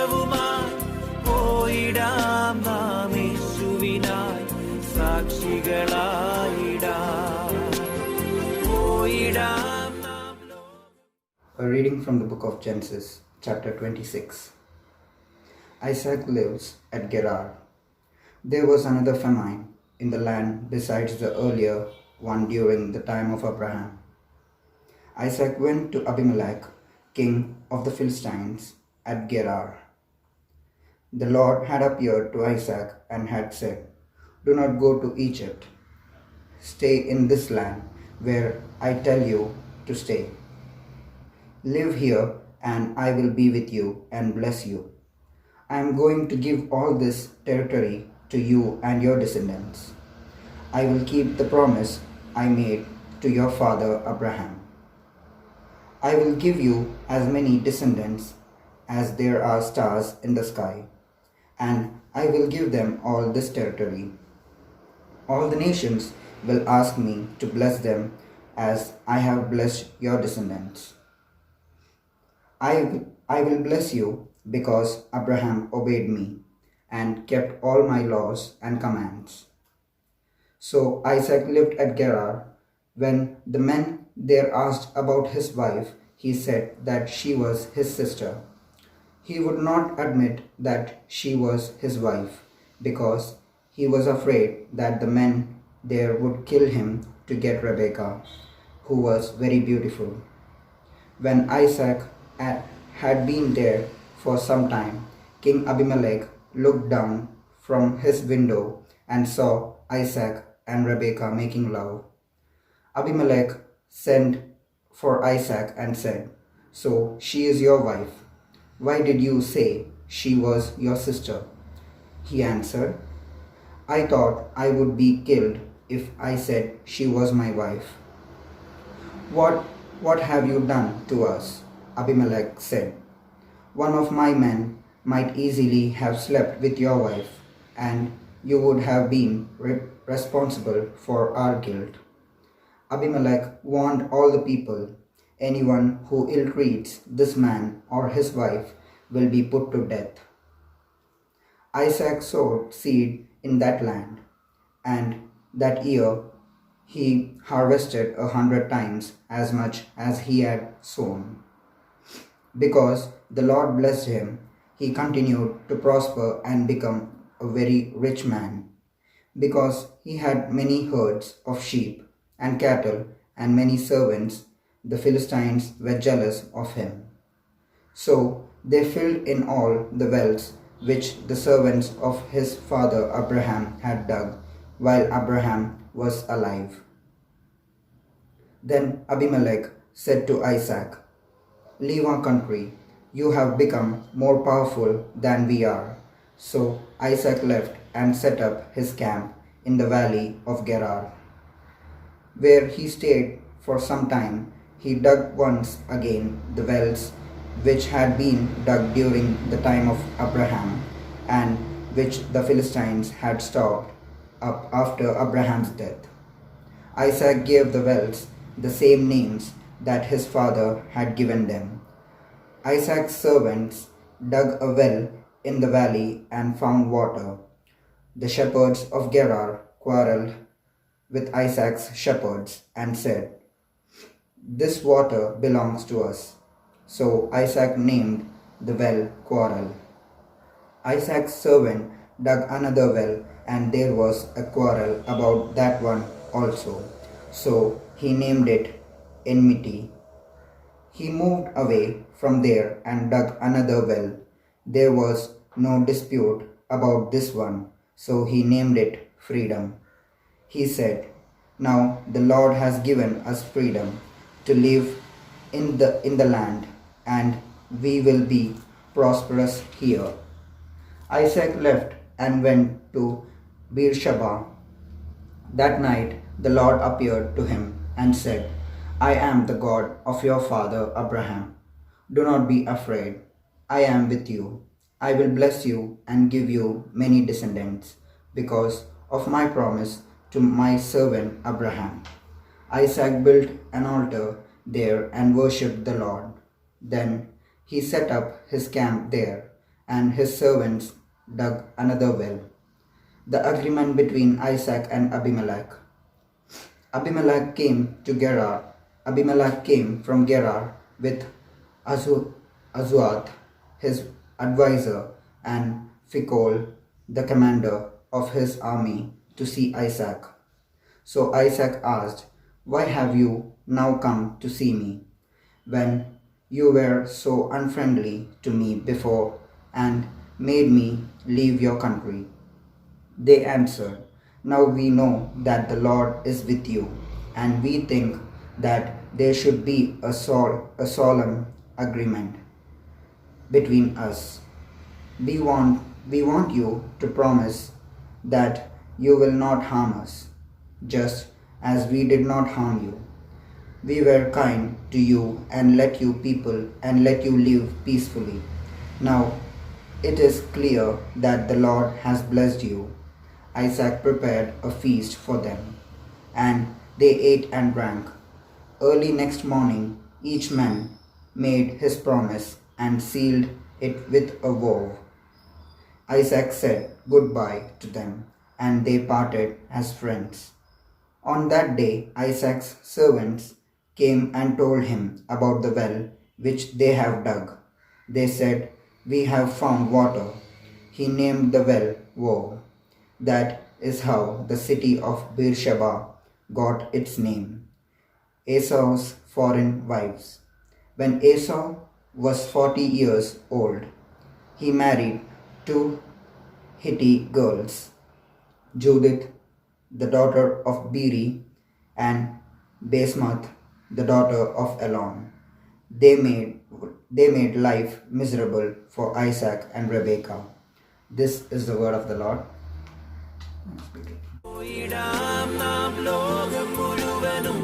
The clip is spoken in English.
ഹൃദയവുമായി പോയിടാം നാം യേശുവിനായി സാക്ഷികളായിടാം. പോയിടാം നാം. A reading from the book of Genesis, chapter 26. Isaac lives at Gerar. There was another famine in the land besides the earlier one during the time of Abraham. Isaac went to Abimelech, king of the Philistines, at Gerar. The Lord had appeared to Isaac and had said, "Do not go to Egypt. Stay in this land where I tell you to stay. Live here, and I will be with you and bless you. I am going to give all this territory to you and your descendants. I will keep the promise I made to your father Abraham. I will give you as many descendants as there are stars in the sky, and I will give them all this territory. All the nations will ask me to bless them as I have blessed your descendants. I will bless you because Abraham obeyed me and kept all my laws and commands." So Isaac lived at Gerar. When the men there asked about his wife, he said that she was his sister. He would not admit that she was his wife because he was afraid that the men there would kill him to get Rebekah, who was very beautiful. When Isaac had been there for some time, King Abimelech looked down from his window and saw Isaac and Rebekah making love. Abimelech sent for Isaac and said, "So she is your wife. Why did you say she was your sister?" He answered, "I thought I would be killed if I said she was my wife." What have you done to us?" Abimelech said. "One of my men might easily have slept with your wife, and you would have been responsible for our guilt." Abimelech warned all the people, "Anyone who ill-treats this man or his wife will be put to death." Isaac sowed seed in that land, and that year he harvested 100 times as much as he had sown. Because the Lord blessed him, he continued to prosper and become a very rich man. Because he had many herds of sheep and cattle and many servants, the Philistines were jealous of him. So they filled in all the wells which the servants of his father Abraham had dug while Abraham was alive. Then Abimelech said to Isaac, "Leave our country. You have become more powerful than we are." So Isaac left and set up his camp in the valley of Gerar, where he stayed for some time. He dug once again the wells which had been dug during the time of Abraham, and which the Philistines had stopped up after Abraham's death. Isaac gave the wells the same names that his father had given them. Isaac's servants dug a well in the valley and found water. The shepherds of Gerar quarreled with Isaac's shepherds and said, "This water belongs to us." So Isaac named the well Quarrel. Isaac's servant dug another well, and there was a quarrel about that one also. So he named it Enmity. He moved away from there and dug another well. There was no dispute about this one, so he named it Freedom. He said, "Now the Lord has given us freedom to live in the land, and we will be prosperous here." Isaac left and went to Beersheba. That night the Lord appeared to him and said, "I am the God of your father Abraham. Do not be afraid. I am with you. I will bless you and give you many descendants because of my promise to my servant Abraham." Isaac built an altar there and worshipped the Lord. Then he set up his camp there and his servants dug another well. The agreement between Isaac and Abimelech. Abimelech came from Gerar with Azuath, his advisor, and Phicol, the commander of his army, to see Isaac. So Isaac asked, "Why have you now come to see me, when you were so unfriendly to me before and made me leave your country?" They answered, "Now we know that the Lord is with you, and we think that there should be a solemn agreement between us. We want you to promise that you will not harm us, just as we did not harm you. We were kind to you and let you live peacefully. Now it is clear that the Lord has blessed you." Isaac prepared a feast for them, and they ate and drank. Early next morning, each man made his promise and sealed it with a vow. Isaac said goodbye to them, and they parted as friends. On that day, Isaac's servants came and told him about the well which they have dug. They said, "We have found water." He named the well Woe. That is how the city of Beersheba got its name. Esau's foreign wives. When Esau was 40 years old, he married two Hittite girls, Judith, the daughter of Beri, and Basemath, the daughter of Elon. They made life miserable for Isaac and Rebekah. This is the word of the Lord. പോയിടാം നാം ലോകം മുഴുവനും